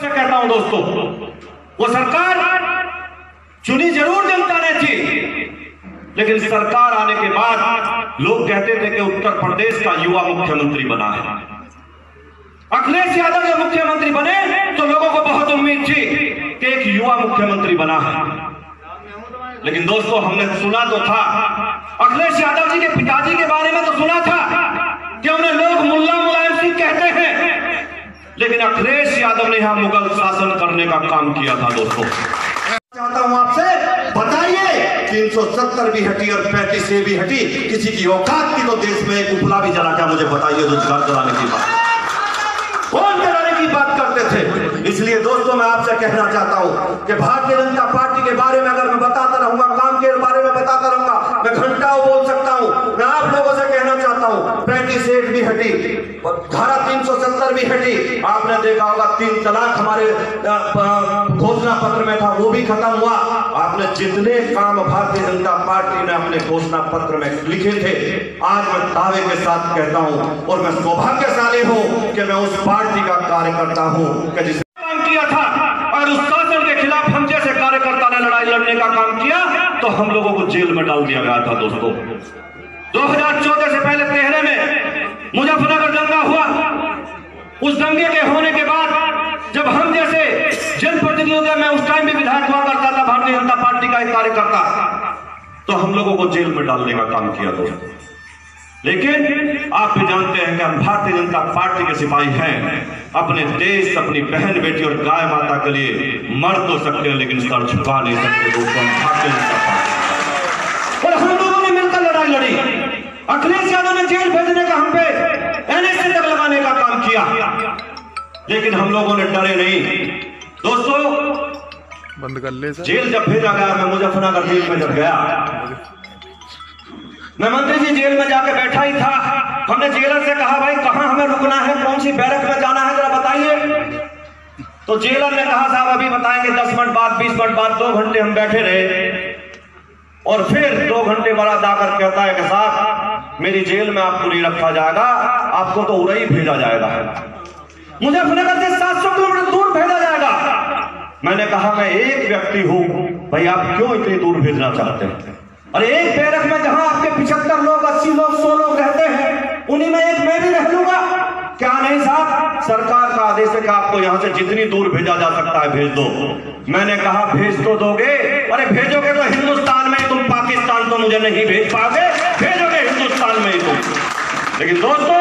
कहता हूं दोस्तों, वो सरकार चुनी जरूर जनता ने थी, लेकिन सरकार आने के बाद लोग कहते थे कि उत्तर प्रदेश का युवा मुख्यमंत्री बना है। अखिलेश यादव जब मुख्यमंत्री बने तो लोगों को बहुत उम्मीद थी कि एक युवा मुख्यमंत्री बना है। लेकिन दोस्तों, हमने सुना तो था, अखिलेश यादव जी के पिताजी के बारे में तो सुना था कि उन्हें लोग मुल्ला मुलायम सिंह कहते हैं, लेकिन अखिलेश यादव ने यहां मुगल शासन करने का काम किया था। दोस्तों, चाहता हूं आपसे, बताइए 370 भी हटी और 35 भी हटी, किसी की औकात की तो देश में एक उपला भी जला, क्या मुझे बताइए रोजगार जलाने की बात, कौन जलाने की बात करते थे। इसलिए दोस्तों, मैं आपसे कहना चाहता हूं कि भारतीय जनता पार्टी के बारे में अगर मैं बताता रहूंगा, काम के बारे में बताता रहूंगा, मैं घंटाओं बोल सकता हूं। मैं आप लोगों से कहना चाहता हूं, 35 भी हटी, धारा 370 भी हटी। आपने देखा होगा 3 तलाक हमारे घोषणा पत्र में था, वो भी खत्म हुआ। आपने जितने काम भारतीय जनता पार्टी ने अपने घोषणा पत्र में लिखे थे, आज मैं दावे के साथ कहता हूं, और मैं सौभाग्यशाली हूं कि मैं उस पार्टी का कार्यकर्ता हूं कि जिसने काम किया था, और उस शासन के खिलाफ हम जैसे कार्यकर्ता ने लड़ाई लड़ने का काम किया तो हम लोगों को जेल में डाल दिया गया था। दोस्तों, 2014 से पहले 13 में मुजफ्फरनगर दंगा हुआ। उस दंगे के होने के बाद जब हम जैसे जनप्रतिनिधियों, मैं उस टाइम भी विधायक हुआ करता था, भारतीय जनता पार्टी का एक कार्यकर्ता, तो हम लोगों को जेल में डालने का काम किया। दोस्तों, लेकिन आप भी जानते हैं कि हम भारतीय जनता पार्टी के सिपाही हैं। अपने देश, अपनी बहन बेटी और गाय माता के लिए मर तो सकते हैं, लेकिन सर झुका नहीं सकते। दोस्तों, हम भारतीय जनता पार्टी, और हम लोगों ने मिलकर लड़ाई लड़ी। अखिलेश यादव ने जेल भेजने का हम पे एनएसए तक लगाने का काम किया, लेकिन हम लोगों ने डरे नहीं। दोस्तों, बंद कर ले। जेल जब भेजा गया, मैं मुजफ्फरनगर जेल में जब गया, मैं मंत्री जी जेल में जाके बैठा ही था। हमने जेलर से कहा, भाई कहां हमें रुकना है, कौन सी बैरक में जाना है, जरा बताइए। तो जेलर ने कहा, साहब अभी बताएंगे, 10 मिनट बाद, 20 मिनट बाद। 2 घंटे हम बैठे रहे, और फिर 2 घंटे बाद आकर कहता है कि साहब मेरी जेल में आपको नहीं रखा जाएगा, आपको तो उड़ई भेजा जाएगा, मुजफ्फरनगर से 700 किलोमीटर दूर भेजा जाएगा। मैंने कहा, मैं एक व्यक्ति हूं, भाई आप क्यों इतनी दूर भेजना चाहते हैं? अरे एक बैरक में जहां आपके 75 लोग, 80 लोग, 100 लोग रहते हैं, उन्हीं में एक मैं भी रह लूंगा। क्या नहीं साहब, सरकार का आदेश है कि आपको यहां से जितनी दूर भेजा जा सकता है भेज दो। मैंने कहा, भेज तो दोगे? अरे भेजोगे तो हिंदुस्तान में, तुम पाकिस्तान तो मुझे नहीं भेज पाओगे, भेजोगे हिंदुस्तान में ही तुम। लेकिन दोस्तों,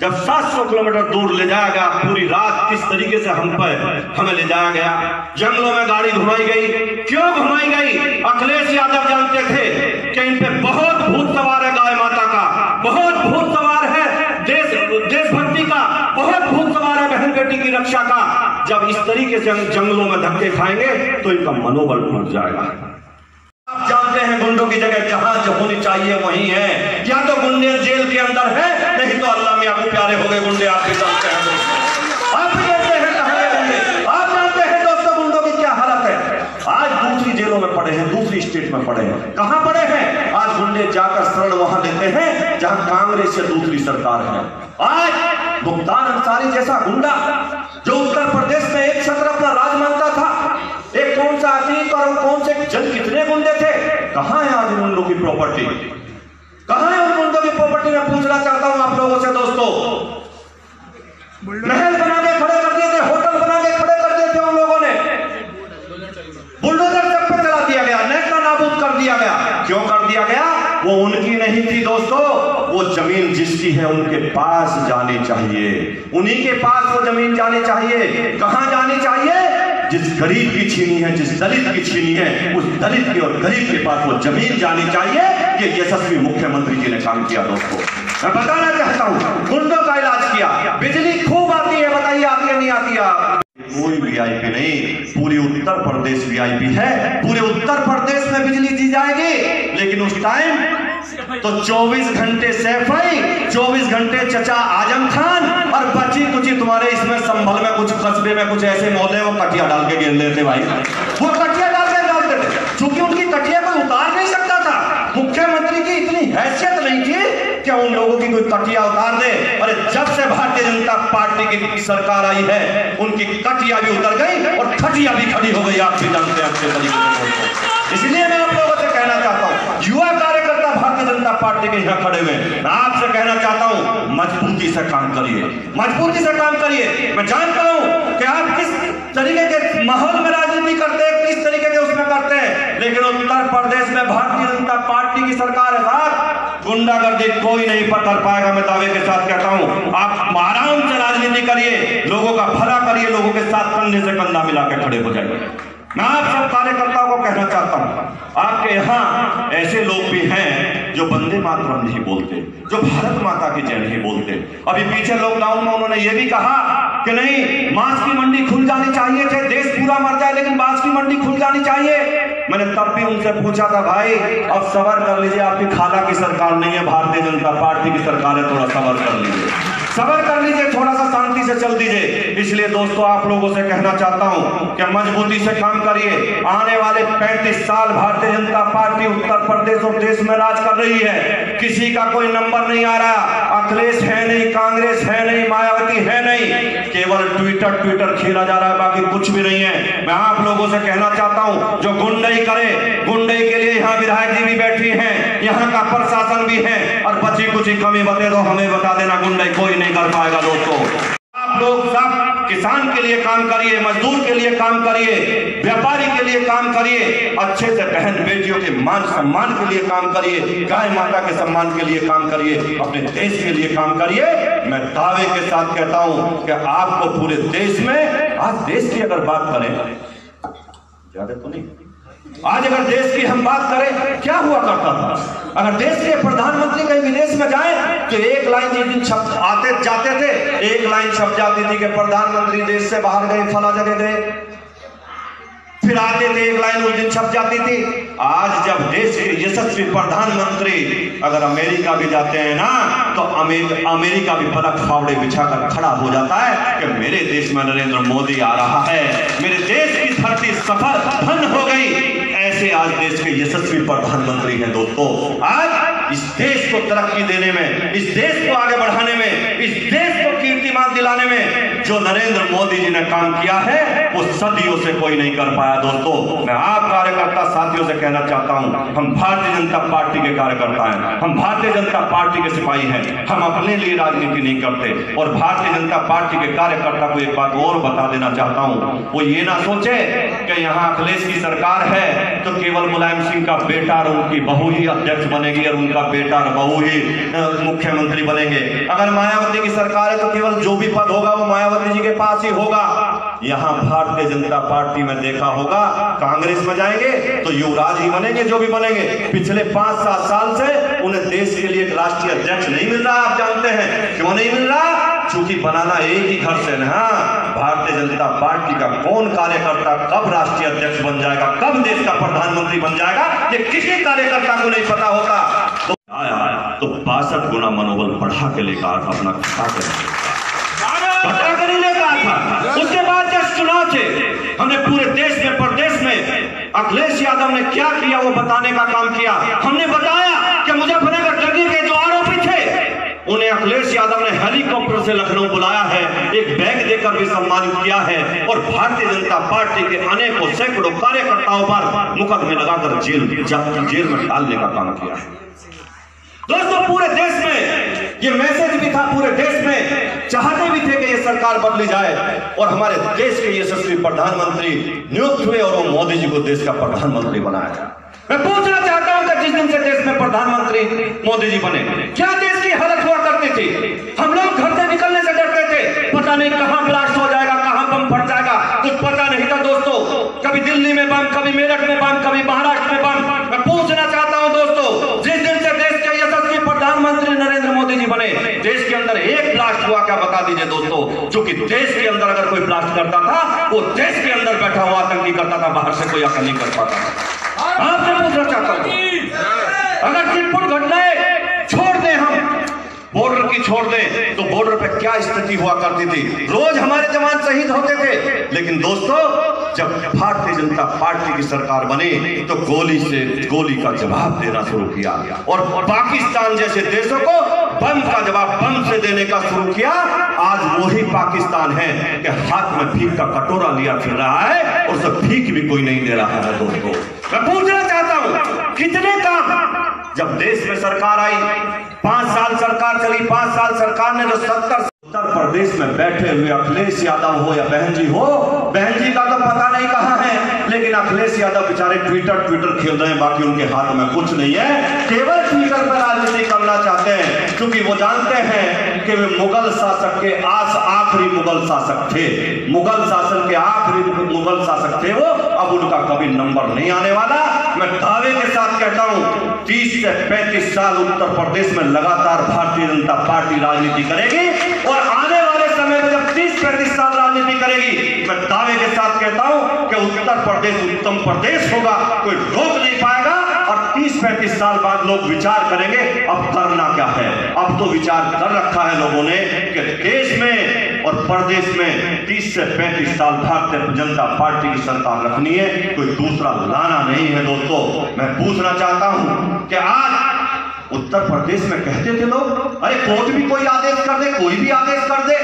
जब 700 किलोमीटर दूर ले जाया गया, पूरी रात किस तरीके से हमें ले जाया गया, जंगलों में गाड़ी घुमाई गई। क्यों घुमाई गई? अखिलेश यादव जानते थे कि इन पे बहुत भूत सवार है, गाय माता का बहुत भूत सवार है, देशभक्ति का बहुत भूत सवार है, बहन बेटी की रक्षा का। जब इस तरीके से जंगलों में धक्के खाएंगे तो इनका मनोबल टूट जाएगा। आप जानते हैं, गुंडों की जगह जहां होनी चाहिए वहीं है। या तो गुंडे जेल के अंदर है, नहीं तो अल्लाह में आपको प्यारे हो गए गुंडे। आप भी जानते हैं, आप भी जानते हैं कहां है गुंडे। आप जानते हैं दोस्तों, गुंडों की क्या हालत है। आज दूसरी जेलों में पड़े हैं, दूसरी स्टेट में पड़े हैं। कहां पड़े हैं? आज गुंडे जाकर शरण वहां लेते हैं जहां कांग्रेस से दूसरी सरकार है। आज मुख्तार अंसारी जैसा गुंडा, जो उत्तर प्रदेश में एक छत्र अपना राज मानता था, एक कौन सा अतीक और कौन से जन, कितने गुंडे थे, कहां है आज गुंडों की प्रॉपर्टी? कहां है उन गुंडों की प्रॉपर्टी? मैं पूछना चाहता हूं आप लोगों से। दोस्तों, महल बना के खड़े कर दिए थे, होटल बना के खड़े कर दिए थे उन लोगों ने, बुलडोजर सब पे चला दिया गया, नेस्ता नाबूद कर दिया गया। क्यों कर दिया गया? वो उनकी नहीं थी दोस्तों, वो जमीन जिसकी है उनके पास जानी चाहिए, उन्हीं के पास वो जमीन जानी चाहिए। कहां जानी चाहिए? जिस गरीब की छीनी है, जिस दलित की छीनी है, उस दलित की और गरीब के पास वो जमीन जानी चाहिए। ये यशस्वी मुख्यमंत्री जी ने काम किया। दोस्तों, मैं बताना चाहता हूं, गुंडों का इलाज किया। बिजली खूब आती है, बताइए आती है नहीं आती है? कोई वीआईपी नहीं, पूरी उत्तर प्रदेश वीआईपी है। पूरे उत्तर प्रदेश में बिजली दी जाएगी, लेकिन उस टाइम तो 24 घंटे सैफई, 24 घंटे चचा आजम खान, और बची कुची तुम्हारे इसमें संभल में कुछ कस्बे में कुछ ऐसे मोहल्ले वो कटिया डाल के गिर लेते भाई, वो कटिया डालते थे, क्योंकि उनकी कटिया को उतार नहीं सकता था। मुख्यमंत्री की इतनी हैसियत नहीं थी कि उन लोगों की कोई कटिया उतार दे। अरे जब से भारतीय जनता पार्टी की सरकार आई है, उनकी कटिया खटिया भी उतर गई और खटिया भी खड़ी हो गई, आप भी जानते हैं अच्छे तरीके से। इसलिए मैं आप लोगों से कहना चाहता हूं, युवा कार्यकर्ता भारतीय जनता पार्टी के यहाँ खड़े हुए, मैं आपसे कहना चाहता हूं मजबूती से काम करिए, मजबूती से काम करिए। मैं जानता हूं कि आप किस तरीके के माहौल में राजनीति करते हैं, किस तरीके के उसमें करते हैं, लेकिन उत्तर प्रदेश में भारतीय जनता पार्टी की सरकार है साहब, गुंडागर्दी कोई नहीं कर पाएगा। मैं दावे के साथ कहता हूं, आप आराम से राजनीति करिए, लोगों का भला करिए, लोगों के साथ कंधे से कंधा मिला के खड़े हो जाइए। मैं आप सब कार्यकर्ताओं को कहना चाहता हूं, आपके यहाँ ऐसे लोग भी हैं जो वंदे मातरम नहीं बोलते, जो भारत माता की जय नहीं बोलते। अभी पीछे लॉकडाउन में उन्होंने ये भी कहा कि नहीं, मांस की मंडी खुल जानी चाहिए, चाहे देश पूरा मर जाए लेकिन मांस की मंडी खुल जानी चाहिए। मैंने तब भी उनसे पूछा था, भाई अब सब्र कर लीजिए, आपकी खाला की सरकार नहीं है, भारतीय जनता पार्टी की सरकार है, थोड़ा सब्र कर लीजिए, सब्र कर लीजिए, थोड़ा सा शांति से चल दीजिए। इसलिए दोस्तों आप लोगों से कहना चाहता हूं कि मजबूती से काम करिए। आने वाले 35 साल भारतीय जनता पार्टी उत्तर प्रदेश और देश में राज कर रही है, किसी का कोई नंबर नहीं आ रहा, अखिलेश है नहीं, कांग्रेस है नहीं, मायावती है नहीं, केवल ट्विटर खेला जा रहा है, बाकी कुछ भी नहीं है। मैं आप लोगों से कहना चाहता हूं, जो गुंडई करे, गुंडई के लिए यहाँ विधायक जी भी बैठी हैं, यहाँ का प्रशासन भी है, और बची कुछ कमी बते तो हमें बता देना, गुंडई कोई नहीं कर पाएगा। दोस्तों आप लोग सब किसान के लिए काम करिए, मजदूर के लिए काम करिए, व्यापारी के लिए काम करिए, अच्छे से बहन बेटियों के मान सम्मान के लिए काम करिए, गाय माता के सम्मान के लिए काम करिए, अपने देश के लिए काम करिए। मैं दावे के साथ कहता हूं कि आपको पूरे देश में, आज देश की अगर बात करें, ज्यादा तो नहीं, आज अगर देश की हम बात करें, क्या हुआ करता था, अगर देश के प्रधानमंत्री कहीं विदेश में जाए तो एक लाइन जिस दिन छप आते जाते थे, एक लाइन छप जाती थी कि प्रधानमंत्री देश से बाहर गए, फला जगह गए, फिर आते थे, एक लाइन उस दिन छप जाती थी। आज जब देश के यशस्वी प्रधानमंत्री अगर अमेरिका भी जाते हैं ना, तो अमेरिका भी पलक फावड़े बिछाकर खड़ा हो जाता है कि मेरे देश में नरेंद्र मोदी आ रहा है, मेरे देश की धरती सफल धन हो गई। ऐसे आज देश के यशस्वी प्रधानमंत्री हैं। दोस्तों आज इस देश को तरक्की देने में, इस देश को आगे बढ़ाने में, इस देश को कीर्तिमान दिलाने में जो नरेंद्र मोदी जी ने काम किया है, वो सदियों से कोई नहीं कर पाया। दोस्तों मैं आप कार्यकर्ता साथियों से कहना चाहता हूं, हम भारतीय जनता पार्टी के कार्यकर्ता हैं, हम भारतीय जनता पार्टी के सिपाही हैं, हम अपने लिए राजनीति नहीं करते। और भारतीय जनता पार्टी के कार्यकर्ता को एक बात और बता देना चाहता हूं, वो ये ना सोचे कि यहाँ अखिलेश की सरकार है तो केवल मुलायम सिंह का बेटा और उनकी बहू ही अध्यक्ष बनेगी और उनका बेटा और बहू ही मुख्यमंत्री बनेंगे। अगर मायावती की सरकार है तो केवल जो भी पद होगा वो मायावती जी के पास ही होगा। यहाँ भारतीय जनता पार्टी में देखा होगा, कांग्रेस में जाएंगे तो युवराज ही बनेंगे, जो भी बनेंगे। पिछले 5-7 साल से उन्हें देश के लिए एक राष्ट्रीय अध्यक्ष नहीं मिल रहा। आप जानते हैं क्यों नहीं मिल रहा? चूंकि बनाना एक ही घर से ना। भारतीय जनता पार्टी का कौन कार्यकर्ता कब राष्ट्रीय अध्यक्ष बन जाएगा, कब देश का प्रधानमंत्री बन जाएगा, ये किसी कार्यकर्ता को नहीं पता होता। तो आया तो 62 गुना मनोबल बढ़ा के लेकर अपना घटा कर नहीं लेकर था। उसके बाद जब चुनाव थे, हमने पूरे देश में, प्रदेश में अखिलेश यादव ने क्या किया वो बताने का काम किया। हमने बताया कि मुजफ्फरनगर डगी के जो आरोपी थे उन्हें अखिलेश यादव ने हेलीकॉप्टर से लखनऊ बुलाया है, एक बैग देकर भी सम्मानित किया है और भारतीय जनता पार्टी के अनेकों सैकड़ों कार्यकर्ताओं पर मुकदमे लगाकर जेल में डालने का काम किया है। दोस्तों पूरे देश में ये मैसेज भी था, पूरे देश में चाहते भी थे कि ये सरकार बदली जाए और हमारे देश के यशस्वी प्रधानमंत्री नियुक्त हुए और वो मोदी जी को देश का प्रधानमंत्री बनाया। मैं पूछना चाहता हूं कि जिस दिन से देश में प्रधानमंत्री मोदी जी बने, क्या देश की हालत हुआ करती थी? हम लोग घर से निकलने से डरते थे, पता नहीं कहां ब्लास्ट हो जाएगा, कहां बम फट जाएगा, कुछ पता नहीं था। दोस्तों कभी दिल्ली में बम, कभी मेरठ में बम, कभी महाराष्ट्र में बम। मैं पूछना चाहता हूं दोस्तों, जिस दिन से देश के यशस्वी प्रधानमंत्री नरेंद्र मोदी जी बने, देश के अंदर एक ब्लास्ट हुआ क्या बता दीजिए दोस्तों? क्योंकि देश के अंदर अगर कोई ब्लास्ट करता था, वो देश के अंदर बैठा हुआ आतंकी करता था, बाहर से कोई असर नहीं कर पाता। आपसे पूछना चाहता हूं, अगर छिटपुट घटनाएं छोड़ दें, हम बॉर्डर की छोड़ दें, तो बॉर्डर पे क्या स्थिति हुआ करती थी? रोज हमारे जवान शहीद होते थे, लेकिन दोस्तों जब भारतीय जनता पार्टी की सरकार बनी तो गोली का जवाब देना शुरू किया और पाकिस्तान जैसे देशों को बम का जवाब बम से देने का शुरू किया। आज वही पाकिस्तान है कि हाथ में भीख का कटोरा लिया फिर रहा है और सब भीख भी कोई नहीं दे रहा है। दोस्तों, मैं पूछना चाहता हूं, कितने काम जब देश में सरकार आई, 5 साल सरकार चली, 5 साल सरकार ने जो 70 उत्तर प्रदेश में बैठे हुए अखिलेश यादव हो या बहन जी हो, बहन जी का तो पता नहीं कहां है, लेकिन अखिलेश यादव बेचारे ट्विटर खेल रहे हैं, बाकी उनके हाथ में कुछ नहीं है, केवल ट्विटर पर राजनीति करना चाहते हैं, क्योंकि वो जानते हैं कि वे मुगल शासक के आखिरी मुगल शासक थे, मुगल शासन के आखिरी मुगल शासक थे वो। अब उनका कभी नंबर नहीं आने वाला। मैं दावे के साथ कहता हूं 30 से 35 साल उत्तर प्रदेश में लगातार भारतीय जनता पार्टी राजनीति करेगी और आने वाले समय में जब 30-35 साल राजनीति करेगी, मैं दावे के साथ कहता हूं कि उत्तर प्रदेश उत्तम प्रदेश होगा, कोई रोक नहीं पाएगा। और 30-35 साल बाद लोग विचार करेंगे अब करना क्या है। अब तो विचार कर रखा है लोगों ने कि देश में और प्रदेश में 30 से 35 साल भारतीय जनता पार्टी की सरकार रखनी है, कोई दूसरा लाना नहीं है। दोस्तों, मैं पूछना चाहता हूं कि आज उत्तर प्रदेश में कहते थे लोग, अरे कोर्ट भी कोई आदेश कर दे, कोई भी आदेश कर दे,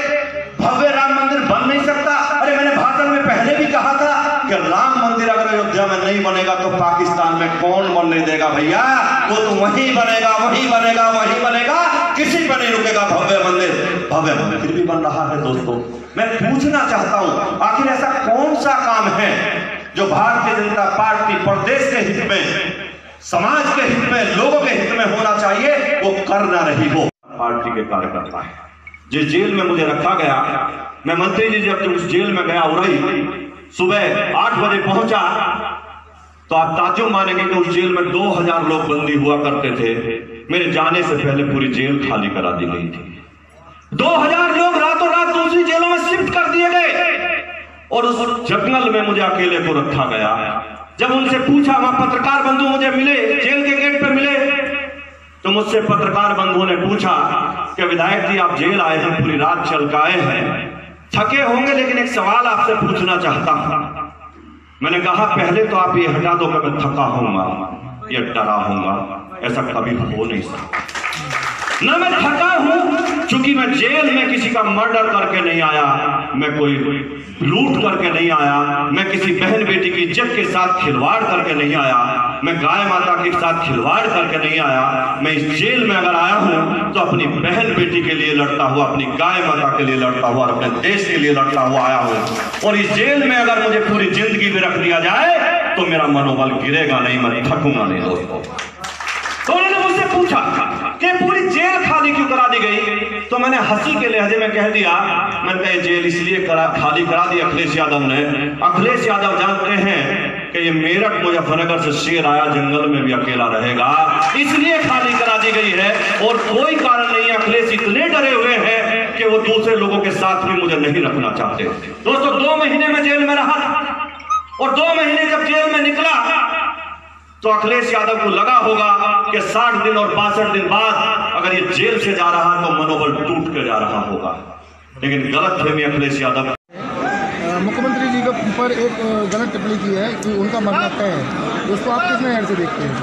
भव्य राम मंदिर बन नहीं सकता। अरे मैंने भाषण में पहले भी कहा था कि राम मंदिर अगर अयोध्या में नहीं बनेगा तो पाकिस्तान में कौन बनने देगा भैया, वो तो वहीं बनेगा, वहीं बनेगा, वहीं बनेगा, किसी पर नहीं रुकेगा भव्य मंदिर भी बन रहा है। दोस्तों, मैं पूछना चाहता हूं, आखिर ऐसा कौन सा काम है जो भारतीय जनता पार्टी प्रदेश के हित में, समाज के हित में, लोगों के हित में होना चाहिए, वो कर ना रही हो पार्टी के कार्यकर्ता है। जिस जेल में मुझे रखा गया, मैं मंत्री जी जब उस जेल में गया उड़ई, सुबह 8 बजे पहुंचा तो आप ताज्जुब मानेंगे कि उस जेल में 2000 लोग बंदी हुआ करते थे। मेरे जाने से पहले पूरी जेल खाली करा दी गई थी। 2000 लोग रातों रात दूसरी जेलों में शिफ्ट कर दिए गए और उस जंगल में मुझे अकेले को रखा गया। जब उनसे पूछा, वहां पत्रकार बंधु मुझे मिले, जेल के गेट पे मिले, तो मुझसे पत्रकार बंधुओं ने पूछा कि विधायक जी आप जेल आए हैं, पूरी रात चल के आए हैं, थके होंगे, लेकिन एक सवाल आपसे पूछना चाहता हूं। मैंने कहा पहले तो आप ये हटा दो कि मैं थका होऊंगा या डरा होऊंगा, ऐसा कभी हो नहीं सकता। ना मैं थका हूं, क्योंकि मैं जेल में किसी का मर्डर करके नहीं आया, मैं कोई लूट करके नहीं आया, मैं किसी बहन बेटी की इज्जत के साथ खिलवाड़ करके नहीं आया, मैं गाय माता के साथ खिलवाड़ करके नहीं आया। मैं इस जेल में अगर आया हूं तो अपनी बहन बेटी के लिए लड़ता हुआ, अपनी गाय माता के लिए लड़ता हुआ, अपने देश के लिए लड़ता हुआ आया हूं। और इस जेल में अगर मुझे पूरी जिंदगी भी रख दिया जाए तो मेरा मनोबल गिरेगा नहीं, मैं थकूंगा नहीं। दोस्तों, तो उन्होंने मुझसे पूछा कि पूरी जेल खाली क्यों करा दी गई, तो मैंने हंसी के लहजे में कह दिया, मैंने कहा जेल इसलिए खाली करा दी अखिलेश यादव ने। अखिलेश यादव जानते हैं कि ये मेरठ मुजफ्फरनगर से शेर आया, जंगल में भी अकेला रहेगा, इसलिए खाली करा दी गई है और कोई कारण नहीं है। अखिलेश इतने डरे हुए हैं कि वो दूसरे लोगों के साथ भी मुझे नहीं रखना चाहते। दोस्तों, 2 महीने में जेल में रहा और 2 महीने जब जेल में निकला तो अखिलेश यादव को लगा होगा कि 60 दिन और 62 दिन बाद अगर ये जेल से जा रहा तो मनोबल टूट के जा रहा होगा, लेकिन गलत फहमी अखिलेश यादव। मुख्यमंत्री जी के ऊपर एक गलत टिप्पणी की है कि उनका मरना तय है, उसको आप किस नजर से देखते हैं?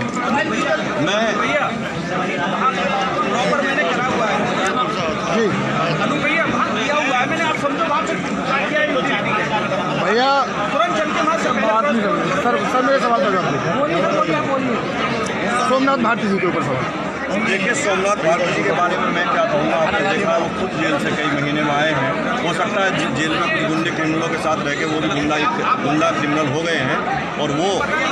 भैया तुरंत चल के बात नहीं करेंगे सर मेरे सवाल का जवाब सोमनाथ भारती जी के ऊपर सवाल। देखिए, सोमनाथ भारती जी के बारे में मैं क्या कहूँगा, आपने देखा वो खुद जेल से कई महीने में आए हैं। हो सकता है जेल में गुंडे क्रिमिनलों के साथ रह के वो भी गुंडा क्रिमिनल हो गए हैं और वो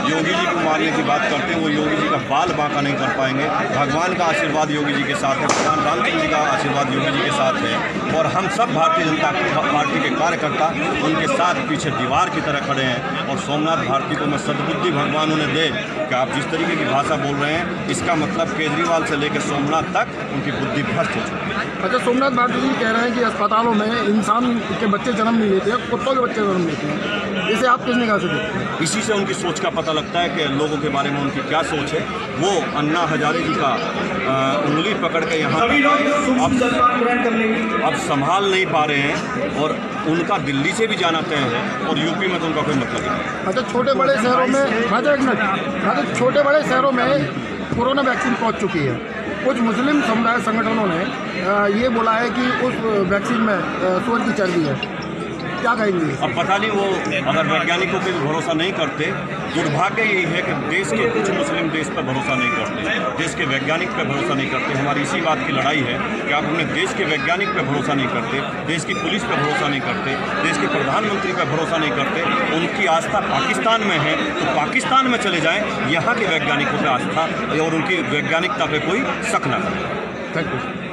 योगी जी को मारने की बात करते हैं। वो योगी जी का बाल बांका नहीं कर पाएंगे। भगवान का आशीर्वाद योगी जी के साथ है, भगवान रामचंद्र जी का आशीर्वाद योगी जी के साथ है और हम सब भारतीय जनता पार्टी के कार्यकर्ता उनके साथ पीछे दीवार की तरह खड़े हैं। और सोमनाथ भारती को मैं सद्बुद्धि भगवान उन्हें दे कि आप जिस तरीके की भाषा बोल रहे हैं, इसका मतलब केजरीवाल से लेकर सोमनाथ तक उनकी बुद्धि भ्रष्ट हो चुकी है। अच्छा, सोमनाथ भारती जी कह रहे हैं कि अस्पतालों में इंसान के बच्चे जन्म नहीं लेते हैं, कुत्तों के बच्चे जन्म लेते हैं। इसे आप किस निगाह से देखते हैं? इसी से उनकी सोच का पता लगता है कि लोगों के बारे में उनकी क्या सोच है। वो अन्ना हजारे जी का उंगली पकड़ के यहाँ अब संभाल नहीं पा रहे हैं और उनका दिल्ली से भी जाना तय है और यूपी में तो उनका कोई मतलब नहीं। अच्छा, छोटे बड़े शहरों में छोटे बड़े शहरों में कोरोना वैक्सीन पहुँच चुकी है। कुछ मुस्लिम समुदाय संगठनों ने ये बोला है कि उस वैक्सीन में सूअर की चर्बी है, क्या कहेंगे? अब पता नहीं, वो अगर वैज्ञानिकों पे भरोसा नहीं करते, दुर्भाग्य यही है कि देश के कुछ मुस्लिम देश पर भरोसा नहीं करते, देश के वैज्ञानिक पे भरोसा नहीं करते। हमारी इसी बात की लड़ाई है कि आप अपने देश के वैज्ञानिक पे भरोसा नहीं करते, देश की पुलिस पे भरोसा नहीं करते, देश के प्रधानमंत्री पे भरोसा नहीं करते। उनकी आस्था पाकिस्तान में है तो पाकिस्तान में चले जाएँ, यहाँ के वैज्ञानिकों पर आस्था और उनकी वैज्ञानिकता पर कोई शक न करें। Thank you.